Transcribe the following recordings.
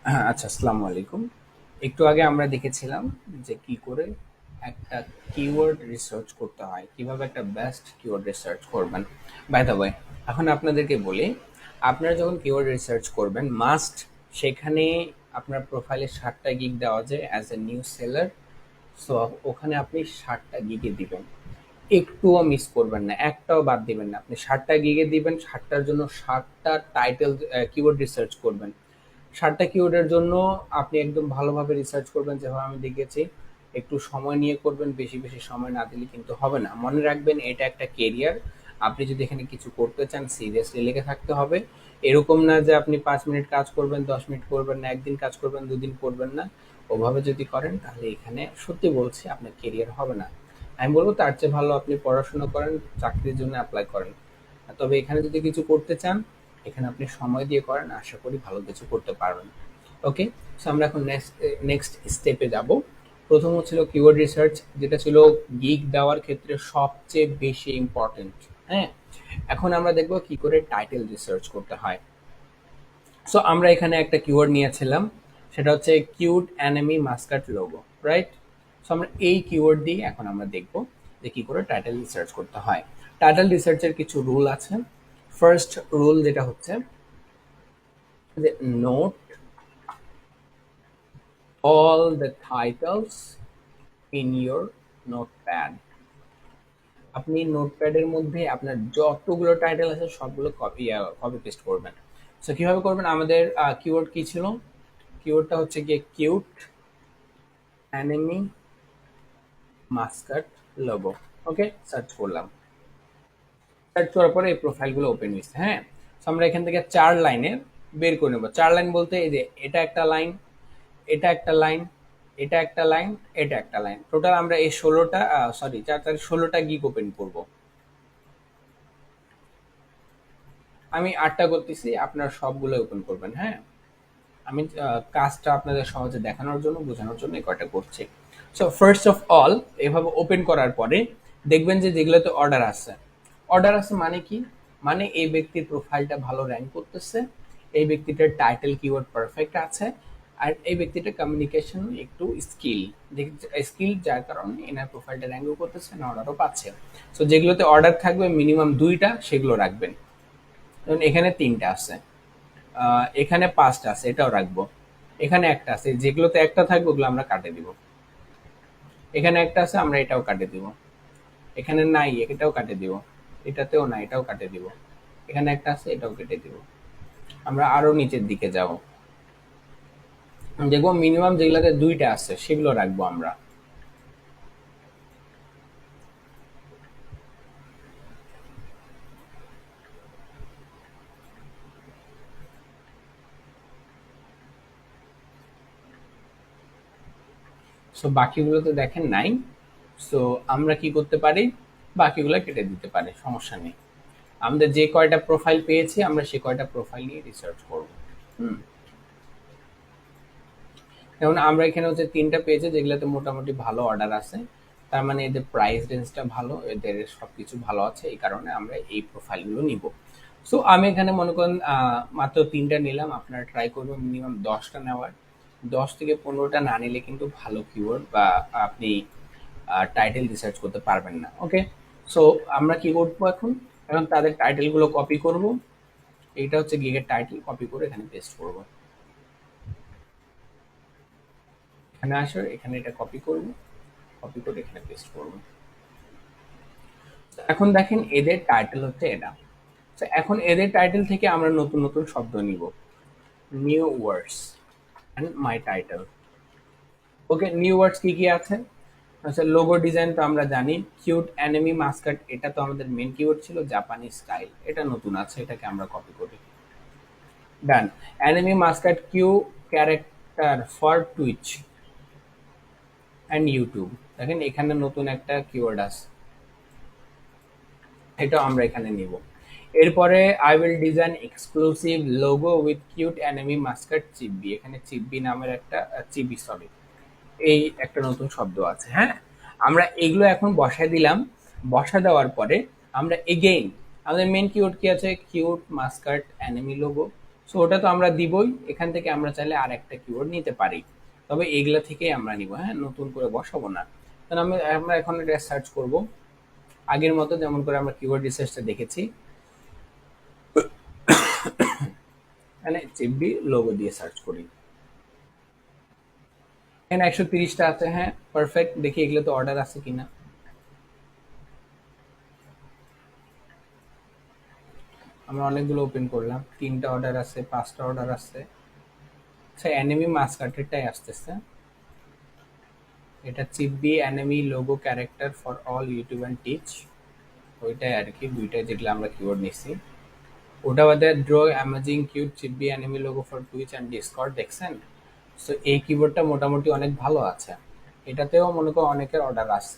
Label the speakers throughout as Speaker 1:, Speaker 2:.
Speaker 1: আচ্ছা, আসসালামু আলাইকুম। একটু আগে আমরা দেখেছিলাম যে কি করে একটা কিওয়ার্ড রিসার্চ করতে হয়, কিভাবে একটা বেস্ট কিওয়ার্ড রিসার্চ করবেন। বাই দ্য ওয়ে, এখন আপনাদেরকে বলি, আপনারা যখন কিওয়ার্ড রিসার্চ করবেন মাস্ট সেখানে আপনার প্রোফাইলে 60টা গিগ দেওয়া যায় as a new seller. So ওখানে আপনি 60টা গিগে দিবেন, একটুও মিস করবেন না, একটাও বাদ দিবেন না। আপনি 60টা গিগে দিবেন, 60টার জন্য 60টা টাইটেল কিওয়ার্ড রিসার্চ করবেন। 60টা কিওয়ার্ডের জন্য আপনি একদম ভালোভাবে রিসার্চ করবেন, যেভাবে আমি দেখেছি। একটু সময় নিয়ে করবেন, বেশি বেশি সময় না দিলে কিন্তু হবে না। মনে রাখবেন, এটা একটা কেরিয়ার। আপনি যদি এখানে কিছু করতে চান, সিরিয়াসলি লেগে থাকতে হবে। এরকম না যে আপনি 5 মিনিট কাজ করবেন, 10 মিনিট করবেন না, একদিন কাজ করবেন, দুদিন করবেন না। ওভাবে যদি করেন তাহলে এখানে সত্যি বলছি আপনার কেরিয়ার হবে না। আমি বলবো তার চেয়ে ভালো আপনি পড়াশোনা করেন, চাকরির জন্য অ্যাপ্লাই করেন। তবে এখানে যদি কিছু করতে চান, এখানে আপনি সময় দিয়ে করেন, আশা করি ভালো কিছু করতে পারবেন। ওকে, সো আমরা এখন নেক্সট স্টেপে যাব। প্রথম হচ্ছিল কিওয়ার্ড রিসার্চ, যেটা ছিল গিগ দেওয়ার ক্ষেত্রে সবচেয়ে বেশি ইম্পর্টেন্ট। হ্যাঁ, এখন আমরা দেখব কি করে টাইটেল রিসার্চ করতে হয়। সো আমরা এখানে একটা কিওয়ার্ড নিয়েছিলাম, সেটা হচ্ছে cute anime mascot logo, right? So আমরা এই কিওয়ার্ড দিয়ে এখন আমরা দেখব যে কি করে টাইটেল রিসার্চ করতে হয়। টাইটেল রিসার্চের কিছু রুল আছে। ফার্স্ট রুল যেটা হচ্ছে যে note all the titles in your notepad। আপনি নোটপ্যাডের মধ্যে আপনার যতগুলো টাইটেল আছে সবগুলো কপি পেস্ট করবেন। সো কিভাবে করবেন? আমাদের কিওয়ার্ড কি ছিল? কিওয়ার্ডটা হচ্ছে গিয়ে কিউট অ্যানিমি মাস্কাট লোগো। ওকে, সার্চ করলাম। সার্চ করার পরে এই প্রোফাইলগুলো ওপেন হয়েছে। হ্যাঁ, সো আমরা এখান থেকে 4 লাইনের বের করে নেব। 4 লাইন বলতে এই যে এটা একটা লাইন, এটা একটা লাইন, এটা একটা লাইন, এটা একটা লাইন। টোটাল আমরা এই 16টা, সরি 4 4 16টা গিগ ওপেন করব। আমি 8টা করতেছি, আপনার সবগুলো ওপেন করবেন। হ্যাঁ, আমি কাজটা আপনাদের সহজে দেখানোর জন্য, বোঝানোর জন্য এই কয়টা করছি। সো ফার্স্ট অফ অল, এভাবে ওপেন করার পরে দেখবেন যে যেগুলোতে অর্ডার আছে। অর্ডার আছে মানে কি? মানে এই ব্যক্তির প্রোফাইলটা ভালো র্যাঙ্ক করতেছে, এই ব্যক্তিটার টাইটেল কিওয়ার্ড পারফেক্ট আছে, আর এই ব্যক্তিটা কমিউনিকেশন একটু স্কিল, যার কারণে এনার প্রোফাইলটা র্যাঙ্কও করতেছে না, অর্ডারও পাচ্ছে। সো যেগুলোতে অর্ডার থাকবে মিনিমাম 2টা, সেগুলো রাখবেন। যেমন এখানে 3টা আছে, এখানে 5টা আছে, এটাও রাখবো। এখানে একটা আছে, যেগুলোতে একটা থাকবে ওগুলো আমরা কাটে দিব। এখানে একটা আছে, আমরা এটাও কাটে দিব। এখানে নাই, এটাও কাটে দিব। এটাতেও নাই, এটাও কাটে দিব। এখানে একটা আছে, এটাও কেটে দিব। আমরা আরো নিচের দিকে যাব, দেখবো মিনিমাম যেগুলোতে 2টা আছে সেগুলো রাখবো আমরা। সো বাকিগুলোতে দেখেন নাই। সো আমরা কি করতে পারি? বাকিগুলো কেটে দিতে পারি, সমস্যা নেই। আমাদের যে কয়টা প্রোফাইল পেয়েছি, আমরা সে কয়টা প্রোফাইল নিয়ে রিসার্চ করব। হুম, যেমন আমরা এখানে হচ্ছে 3টা পেয়েছি যেগুলোতে মোটামুটি ভালো অর্ডার আছে। তার মানে এদের প্রাইস রেঞ্জটা ভালো, এদের সবকিছু ভালো আছে, এই কারণে আমরা এই প্রোফাইলগুলো নিব। সো আমি এখানে মনে করেন মাত্র 3টা নিলাম, আপনারা ট্রাই করবেন মিনিমাম 10টা নেওয়ার। 10 থেকে 15টা না নিলে কিন্তু ভালো কিওয়ার্ড বা আপনি টাইটেল রিসার্চ করতে পারবেন না। ওকে, সো আমরা কি করবো এখন? এখন তাদের টাইটেলগুলো কপি করব। এইটা হচ্ছে গিগের টাইটেল, কপি করে এখানে পেস্ট করব। এখানে আসো, এখানে এটা কপি করব, কপি করে এখানে পেস্ট করব। এখন দেখেন এদের টাইটেল হচ্ছে এটা। তো এখন এদের টাইটেল থেকে আমরা নতুন নতুন শব্দ নিব, new words and my title. Okay, new words কি কি আছে? আচ্ছা, লোগো ডিজাইন তো আমরা জানি। কিউট অ্যানিমি মাস্কাট, এটা তো আমাদের মেন কিওয়ার্ড ছিল। জাপানি স্টাইল, এটা নতুন আছে, এটাকে আমরা কপি করি। Done. Anime mascot cute character for Twitch and YouTube, দেখেন এখানে নতুন একটা কিওয়ার্ড আছে, এটাও আমরা এখানে নিব। এরপরে I will design exclusive logo with cute anime mascot chibi, এখানে চিব্বি নামের একটা চিবি, সরি, এই একটা নতুন শব্দ আছে। হ্যাঁ, আমরা এগুলো এখন বসায় দিলাম। বসা দেওয়ার পরে আমরা এগেইন আমাদের মেন কিওয়ার্ড কি আছে? Cute Muscat enemy logo. So ওটা তো আমরা দিবই, এখান থেকে আমরা চাইলে আর একটা কিওয়ার্ড নিতে পারি, তবে এইগুলা থেকেই আমরা নিব, হ্যাঁ, নতুন করে বসাবো না। তাহলে আমরা এখন এটা সার্চ করব আগের মতো, যেমন করে আমরা কিওয়ার্ড রিসার্চটা দেখেছি, মানে চিপবি লোগো দিয়ে সার্চ করি। এখানে 130টা আছে, হ্যাঁ পারফেক্ট। দেখি এগুলো তো অর্ডার আছে কিনা। আমরা অনেকগুলো ওপেন করলাম, 3টা অর্ডার আছে, 5টা অর্ডার আছে। আচ্ছা, অ্যানিমি মাস্কার্টেরটাই আসতেছে, এটা chibi anime logo character for all YouTube and Twitch, ওইটাই আর কি, দুইটা যেগুলো আমরা কিওয়ার্ড নিছি। ওটা বাদে draw amazing cute chibi anime logo for Twitch and Discord, দেখছেন? সো এই কিবোর্ডটা মোটামুটি অনেক ভালো আছে, এটাতেও মনে করো অনেকের অর্ডার আছে।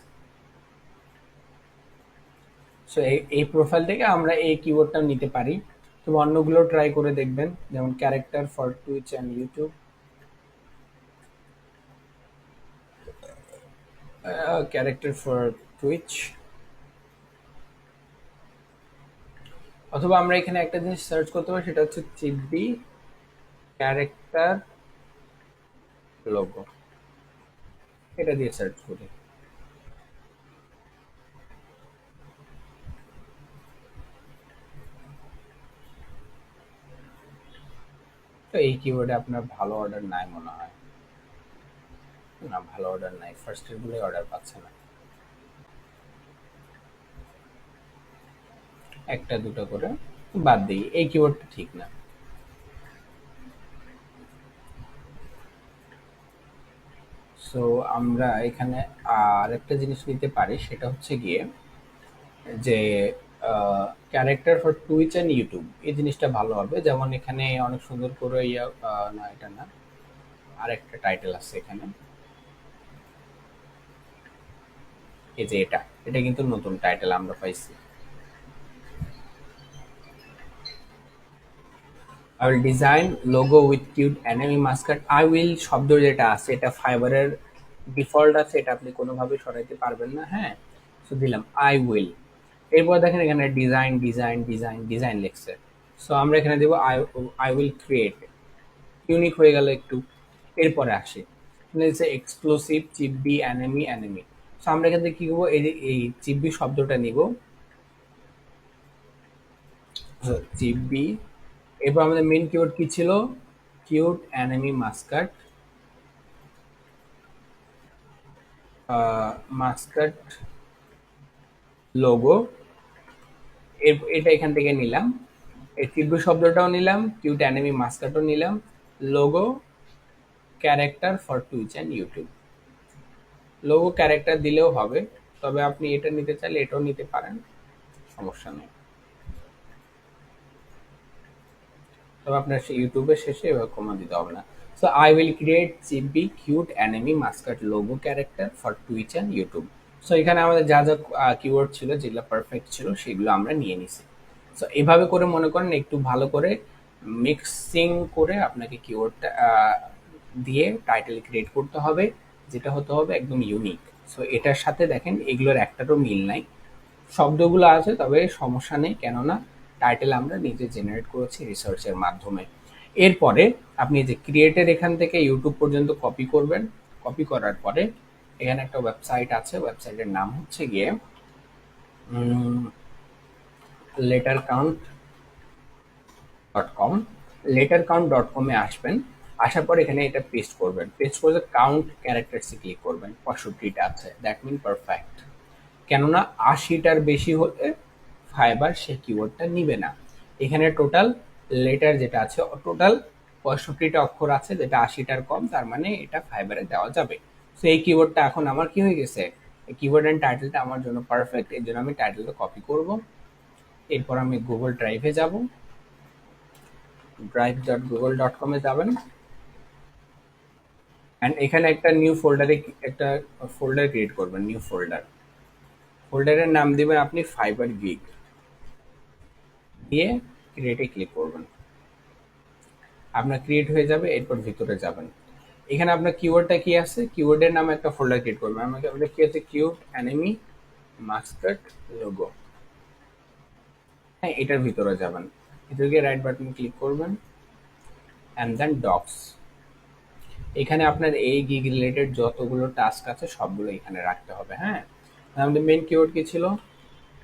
Speaker 1: সো এই প্রোফাইল থেকে আমরা এই কিবোর্ডটা নিতে পারি। তো অন্যগুলো ট্রাই করে দেখবেন, যেমন character for Twitch and YouTube, character for Twitch, অথবা আমরা এখানে একটা জিনিস সার্চ করতে পারি, সেটা হচ্ছে চিপবি ক্যারেক্টার লোগো, এটা দিয়ে সার্চ করি। তো এই কিবোর্ডে আপনার ভালো অর্ডার নাই মনে হয়, না ভালো অর্ডার নাই, ফার্স্ট এর গুলোই অর্ডার পাচ্ছে না, একটা দুটো করে বাদ দিই, এই কিবোর্ডটা ঠিক না। সো আমরা এখানে আর একটা জিনিস নিতে পারি, সেটা হচ্ছে গিয়ে যে character for Twitch and YouTube, এই জিনিসটা ভালো হবে। যেমন এখানে অনেক সুন্দর করে না এটা না, আর একটা টাইটেল আছে এখানে, এই যে এটা, এটা কিন্তু নতুন টাইটেল আমরা পাইছি। I will design logo with cute anime Muscat. I will শব্দ যেটা আছে, এটা ফাইবারের ডিফল্ট আছে, এটা আপনি কোনোভাবে সরাইতে পারবেন না, হ্যাঁ। সো দিলাম আই উইল, এরপর দেখেন এখানে ডিজাইন ডিজাইন ডিজাইন ডিজাইন লিখছে। সো আমরা এখানে দেবো I I will create, unique হয়ে গেল একটু। এরপরে আসি, এক্সক্লুসিভ চিপবি অ্যানিমি অ্যানিমি। সো আমরা এখান থেকে কি করবো, এই যে এই চিপবি শব্দটা নিব, চিপবি, এরপর আমাদের মেন কিওয়ার্ড কি ছিল, cute anime Muscat, Muscat logo, এটা এখান থেকে নিলাম, এই চিপবি শব্দটাও নিলাম, কিউট অ্যানিমি মাস্কাটও নিলাম, logo character for Twitch and YouTube. Logo character দিলেও হবে, তবে আপনি এটা নিতে চাইলে এটাও নিতে পারেন, সমস্যা নেই। তবে আপনার ইউটিউবের শেষে এভাবে কমা দিতে হবে না। So I will create chibi cute anime mascot logo character for Twitch and YouTube. So এখানে আমাদের যা যা কিওয়ার্ড ছিল, যেগুলো পারফেক্ট ছিল, সেগুলো আমরা নিয়ে নিছি। সো এভাবে করে মনে করেন একটু ভালো করে মিক্সিং করে আপনাকে কিওয়ার্ডটা দিয়ে টাইটেল ক্রিয়েট করতে হবে, যেটা হতে হবে একদম ইউনিক। সো এটার সাথে দেখেন এগুলোর একটারও মিল নাই, শব্দগুলো আছে তবে সমস্যা নেই, কেননা টাইটেল আমরা নিজে জেনারেট করেছি রিসার্চের মাধ্যমে। এরপরে আপনি যে ক্রিয়েটের এখান থেকে ইউটিউব পর্যন্ত কপি করবেন, কপি করার পরে এখানে একটা ওয়েবসাইট আছে, ওয়েবসাইটের নাম হচ্ছে গিয়ে letter count dot com. Letter count dot কমে আসবেন, আসার পর এখানে এটা পেস্ট করবেন, পেস্ট করে কাউন্ট ক্যারেক্টার্সে ক্লিক করবেন, 65টা আছে, দ্যাট মিন পারফেক্ট। কেননা 80টার বেশি হলে ফাইবার সে কিওয়ার্ডটা নিবে না। এখানে টোটাল লেটার যেটা আছে, টোটাল 65টা অক্ষর আছে, যেটা 80টার কম, তার মানে এটা ফাইবারে দেওয়া যাবে। তো এই কিওয়ার্ডটা এখন আমার কি হয়ে গেছে, এই কিওয়ার্ড এন্ড টাইটেলটা আমার জন্য পারফেক্ট, এর জন্য আমি টাইটেলটা কপি করব। এরপর আমি গুগল ড্রাইভে যাব, drive.google.com-এ যাবেন, অ্যান্ড এখানে একটা নিউ ফোল্ডারে একটা ফোল্ডার ক্রিয়েট করবেন, নিউ ফোল্ডার, ফোল্ডারের নাম দিবেন আপনি ফাইবার গিগ, দিয়ে ক্রিয়েটে ক্লিক করবেন, আপনার ক্রিয়েট হয়ে যাবে। এরপর ভিতরে যাবেন, এখানে আপনার কিওয়ার্ডটা কি আছে, কিওয়ার্ডের নামে একটা ফোল্ডার ক্রিয়েট করবেন, আমাকে আমাদের কি আছে, কিউট অ্যানিমি মাস্কাট লোগো, হ্যাঁ এটার ভিতরে যাবেন, ভিতরে গিয়ে রাইট বাটন ক্লিক করবেন, অ্যান্ড দেন ডক্স। এখানে আপনার এই গিগ রিলেটেড যতগুলো টাস্ক আছে সবগুলো এখানে রাখতে হবে। হ্যাঁ, আমাদের মেন কিওয়ার্ড কি ছিল?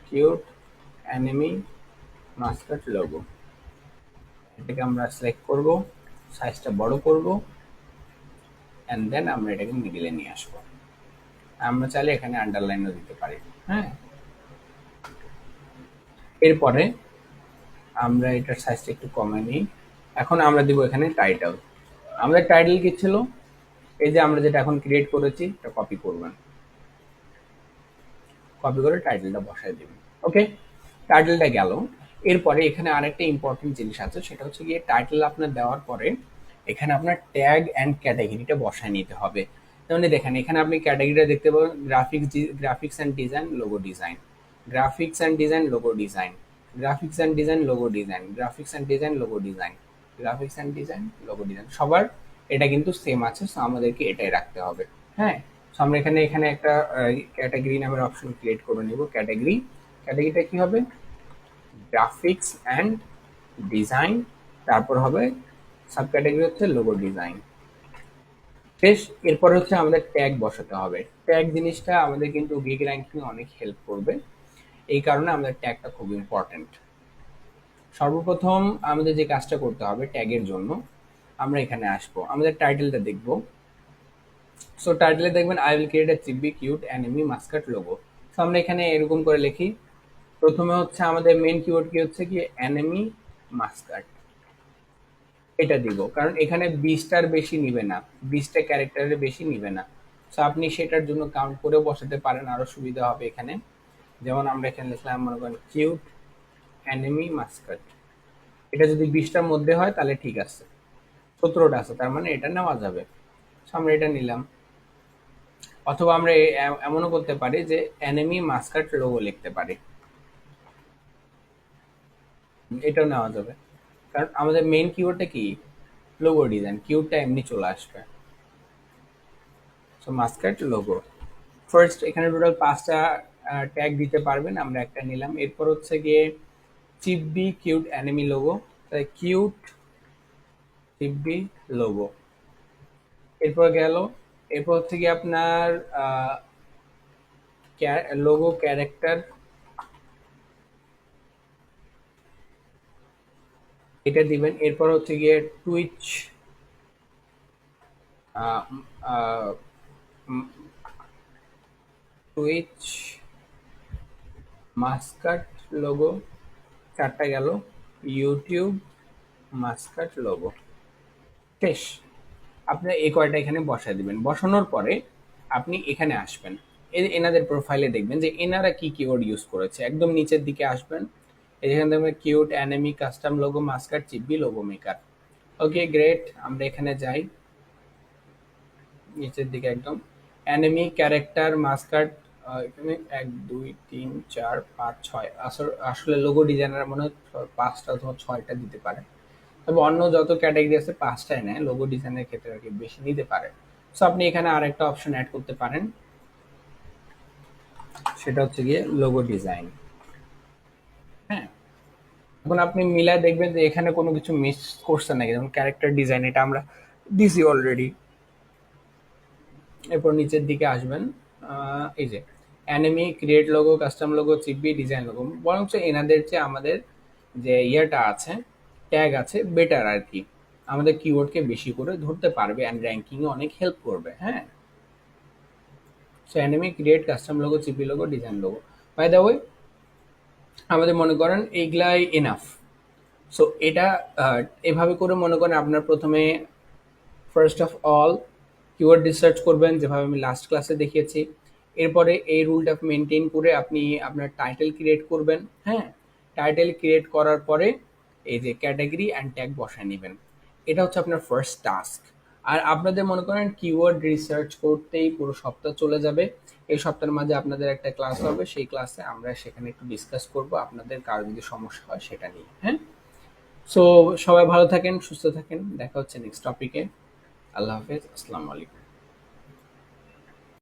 Speaker 1: Cute enemy Mascot logo. এটাকে আমরা সিলেক্ট করব, সাইজটা বড় করব, অ্যান্ড দেন আমরা এটাকে মিডিলে নিয়ে আসবো। আমরা চাইলে এখানে আন্ডারলাইনও দিতে পারি। হ্যাঁ, এরপরে আমরা এটার সাইজটা একটু কমে নিই। এখন আমরা দিব এখানে টাইটেল। আমাদের টাইটেল কি ছিল? এই যে আমরা যেটা এখন ক্রিয়েট করেছি এটা কপি করবেন, কপি করে টাইটেলটা বসায় দিবেন। ওকে, টাইটেলটা গেল। এরপরে এখানে আরেকটা ইম্পর্টেন্ট জিনিস আছে, সেটা হচ্ছে গিয়ে টাইটেল আপনার দেওয়ার পরে এখানে আপনার ট্যাগ অ্যান্ড ক্যাটাগরিটা বসায় নিতে হবে। যেমন দেখেন এখানে আপনি ক্যাটাগরিটা দেখতে পাবেন, graphics and design, logo design, graphics and design, logo design, graphics and design, logo design, graphics and design, logo design, graphics and design, logo design. সবার এটা কিন্তু সেম আছে, সো আমাদেরকে এটাই রাখতে হবে। হ্যাঁ, সো আমরা এখানে এখানে একটা ক্যাটাগরি নামের অপশন ক্রিয়েট করে নেব। ক্যাটাগরি, ক্যাটাগরিটা কি হবে? গ্রাফিক্স অ্যান্ড ডিজাইন, তারপর হবে সাব ক্যাটাগরি হচ্ছে লোগো ডিজাইন। বেশ, এরপর হচ্ছে আমাদের ট্যাগ বসাতে হবে। ট্যাগ জিনিসটা আমাদের কিন্তু গিগ র্যাঙ্কিং অনেক হেল্প করবে, এই কারণে আমাদের ট্যাগটা খুব ইম্পর্টেন্ট। সর্বপ্রথম আমাদের যে কাজটা করতে হবে ট্যাগের জন্য, আমরা এখানে আসবো, আমাদের টাইটেলটা দেখব। সো টাইটেলে দেখবেন I will create a chibi cute anime mascot logo. So আমরা এখানে এরকম করে লিখি। প্রথমে হচ্ছে আমাদের মেন কিওয়ার্ড কি হচ্ছে কি অ্যানিমি মাস্কাট, এটা দিব, কারণ এখানে 20টার বেশি নিবে না, 20টা ক্যারেক্টারের বেশি নিবে না। সো আপনি সেটার জন্য কাউন্ট করে বসাতে পারেন, আরো সুবিধা হবে এখানে। যেমন আমরা এখানে লিখলাম মনে করেন কিউট অ্যানিমি মাস্কাট, এটা যদি 20টার মধ্যে হয় তাহলে ঠিক আছে, 17টা আছে তার মানে এটা নেওয়া যাবে। সো আমরা এটা নিলাম। অথবা আমরা এমনও করতে পারি যে অ্যানিমি মাস্কাট লোগো লিখতে পারি, এটাও নেওয়া যাবে। কারণ আমাদের মেইন কিওয়ার্ডটা কি? লোগো ডিজাইন, কিওয়ার্ডটা এমনি চলে আসবে। So Muscat logo. ফার্স্ট এখানে টোটাল 5টা ট্যাগ দিতে পারবেন, আমরা একটা নিলাম। এরপর হচ্ছে গিয়ে চিববি কিউট অ্যানিমি লোগো, তাই কিউট চিববি লোগো। এরপর গেল, এরপর হচ্ছে গিয়ে আপনার লোগো ক্যারেক্টার, এটা দিবেন। এরপর হচ্ছে গিয়ে টুইচ টুইচ মাস্কাট লোগো, 4টা গেল। YouTube Muscat logo. শেষ, আপনি এই কয়টা এখানে বসায় দিবেন। বসানোর পরে আপনি এখানে আসবেন, এনাদের প্রোফাইলে দেখবেন যে এনারা কি কিওয়ার্ড ইউজ করেছে। একদম নিচের দিকে আসবেন, এখানে দেখবেন cute anime custom logo mascot chibi logo maker. Okay great, আমরা এখানে যাই নিচের দিকে একদম অ্যানিমি ক্যারেক্টার মাস্কাট। এখানে 1 2 3 4 5 6, আসলে লোগো ডিজাইনার মনে হয় 5টা অথবা 6টা দিতে পারে, তবে অন্য যত ক্যাটাগরি আছে 5টাই নেয়, লোগো ডিজাইনের ক্ষেত্রে আর কি বেশি নিতে পারে। সো আপনি এখানে আরেকটা অপশন অ্যাড করতে পারেন, সেটা হচ্ছে গিয়ে লোগো ডিজাইন। হ্যাঁ, এখন আপনি মিলায় দেখবেন যে এখানে কোনো কিছু মিস করছে নাকি। যেমন ক্যারেক্টার ডিজাইন এটা আমরা দিছি অলরেডি। এরপর নিচের দিকে আসবেন, এই যে anime create logo custom logo chibi design logo, বরঞ্চ এনাদের চেয়ে আমাদের যে ইয়েটা আছে ট্যাগ আছে বেটার আর কি, আমাদের কিওয়ার্ডকে বেশি করে ধরতে পারবে অ্যান্ড র্যাঙ্কিংয়ে অনেক হেল্প করবে। হ্যাঁ, so anime create custom logo chibi logo design logo, by the way আমাদের মনে করেন এইগুলাই এনাফ। সো এটা এভাবে করে মনে করেন আপনার প্রথমে first of all keyword research করবেন, যেভাবে আমি লাস্ট ক্লাসে দেখিয়েছি। এরপরে এই রুলটা মেনটেন করে আপনি আপনার টাইটেল ক্রিয়েট করবেন। হ্যাঁ, টাইটেল ক্রিয়েট করার পরে এই যে ক্যাটাগরি অ্যান্ড ট্যাগ বসায় নেবেন, এটা হচ্ছে আপনার ফার্স্ট টাস্ক। আর আপনাদের মনে করেন কিওয়ার্ড রিসার্চ করতেই পুরো সপ্তাহ চলে যাবে। এই সপ্তাহের মাঝে আপনাদের একটা ক্লাস হবে, সেই ক্লাসে আমরা সেখানে একটু ডিসকাস করব আপনাদের কারো যদি সমস্যা হয় সেটা নিয়ে। হ্যাঁ, সো সবাই ভালো থাকেন, সুস্থ থাকেন, দেখা হচ্ছে নেক্সট টপিকে। আল্লাহ হাফেজ, আসসালামু আলাইকুম।